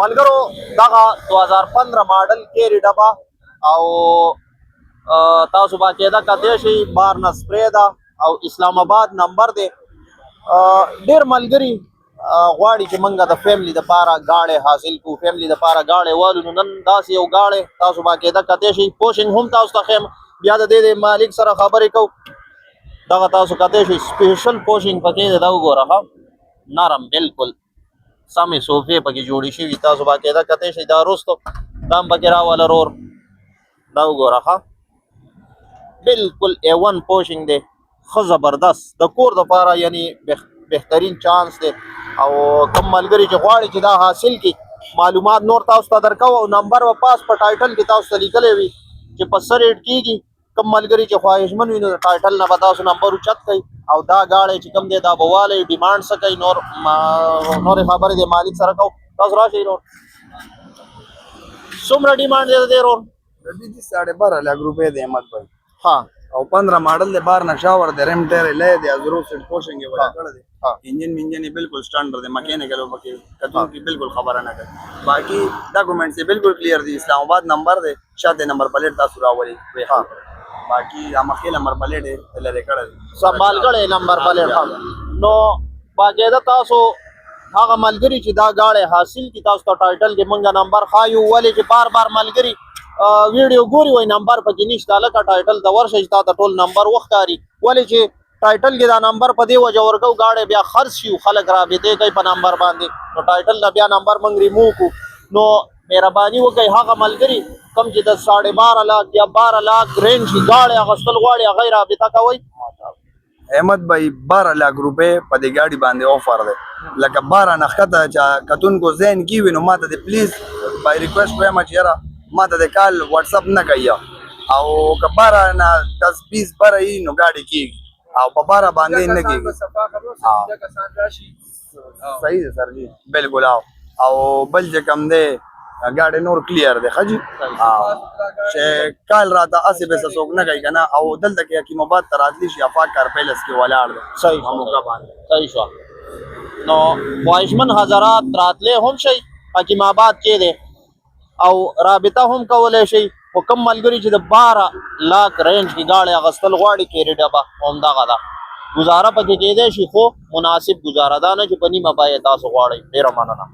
ملګرو دغه 2015 ماډل کیری ډبه او تاسو باقاعده کتلی شئ بارنه سپری ده او اسلام آباد نمبر دی. ډېر ملګري غواړي چې موږ د فیملی دپاره ګاړی حاصل کړو، فیملی دپاره ګاړی والو. نو نن داسې یو ګاړی تاسو باقاعده کتلی شئ، پوشنګ هم تاسو ته ښیم، بیا د دې مالک سره خبرې کوو. دغه تاسو کتلی شئ سپیشل پوشنګ پکې دی، دا وګوره ښه نرم بالکل سمې صوفې پکې جوړې شوي. تاسو باقاعده کتلی شئ دا رستو دا هم پکې راوله رور، دا وګوره ښه بالکل A1 پوشنګ دی، ښه زبردست د کور دپاره یعنی بهترین چانس دی. او کوم ملګري چې غواړي چې دا حاصل کړي معلومات نور تاسو ته درکوو او نمبر به پاس په ټایټل کې تاسو ته لیکلی وي چې په څه ریټ کېږي. کوم ملګري چې خواهشمن وي نو د ټایټل نه به تاسو نمبر اوچت کوئ او دا ګاړی چې کوم دی دا به والی ډیمانډ څه کوي نورې خبرې د مالک سره کوو. تاسو راشئ رور څومره ډیمانډ دی د دې رور؟ د دې 12.5 लाख रुपए दे अहमद भाई। हाँ और 15 मॉडल दे बार नशावर दे रेम टेरे ले दे अजरो सेट पोशेंगे वाला कर दे। हाँ इंजन ही बिल्कुल स्टैंडर्ड दे, मैकेनिकल बाकी कदम की बिल्कुल खबर ना कर। बाकी डॉक्यूमेंट से बिल्कुल क्लियर दी, इस्लामाबाद नंबर दे, शादे नंबर प्लेट दा सुरावली वे। हाँ बाकी आमखे नंबर प्लेट है ले कर दे संभाल गड़े नंबर प्लेट। हाँ नो बाकायदा تاسو هغه ملګری چې دا ګاړی حاصل کی تاسو ته ټایټل کې مونږه نمبر خایو، ولې چې بار بار ملګری ویډیو ګوري وای نمبر پکې نشته، لکه ټایټل د ورشه چې تا ته ټول نمبر وښکاري، ولې چې ټایټل کې دا نمبر په دې وجه ورکو ګاړی بیا خرڅ شي خلک رابطې کوي په نمبر باندې، نو ټایټل نه بیا نمبر مونږ ریموو کړو. نو مهرباني وکړئ هغه ملګري کوم چې د 12.5 लाख یا 12 लाख رینج کې ګاړی اخیستل غواړي هغه یې رابطه کوئ. अहमद भाई 12 लाख रुपए पदे गाड़ी बांधे ऑफर दे लका 12 नखता चा कतुन को ज़हन की विनो माता दे प्लीज बाय रिक्वेस्ट पे मच यारा माता दे कॉल व्हाट्सएप न कहिया आओ का 12 ना 10 20 पर ही नो गाड़ी की आओ 12 बांधे न की। सही है सर जी बिल्कुल आओ आओ बल जे कम दे गाड़ी नूर क्लियर दे खजी। हां से काल रात आसे बेस सोक न गई कना او دل تک حکیماباد تراتلی شي افاق کار پیلس کې ولاړ ده. صحیح موقع باندې صحیح شو. نو خواهشمن حضرات راتله هم شي حکیماباد کې ده او رابطه هم کولای شي. حکم ملګری چې د 12 लाख رینج کې گاړي اغستل غواړي کېری ډبه هم دغه ده گزاره پکې کېدای شي، خو مناسب گزاره ده نه چې په نیمه پای تاسو غواړئ. ډیره مننه.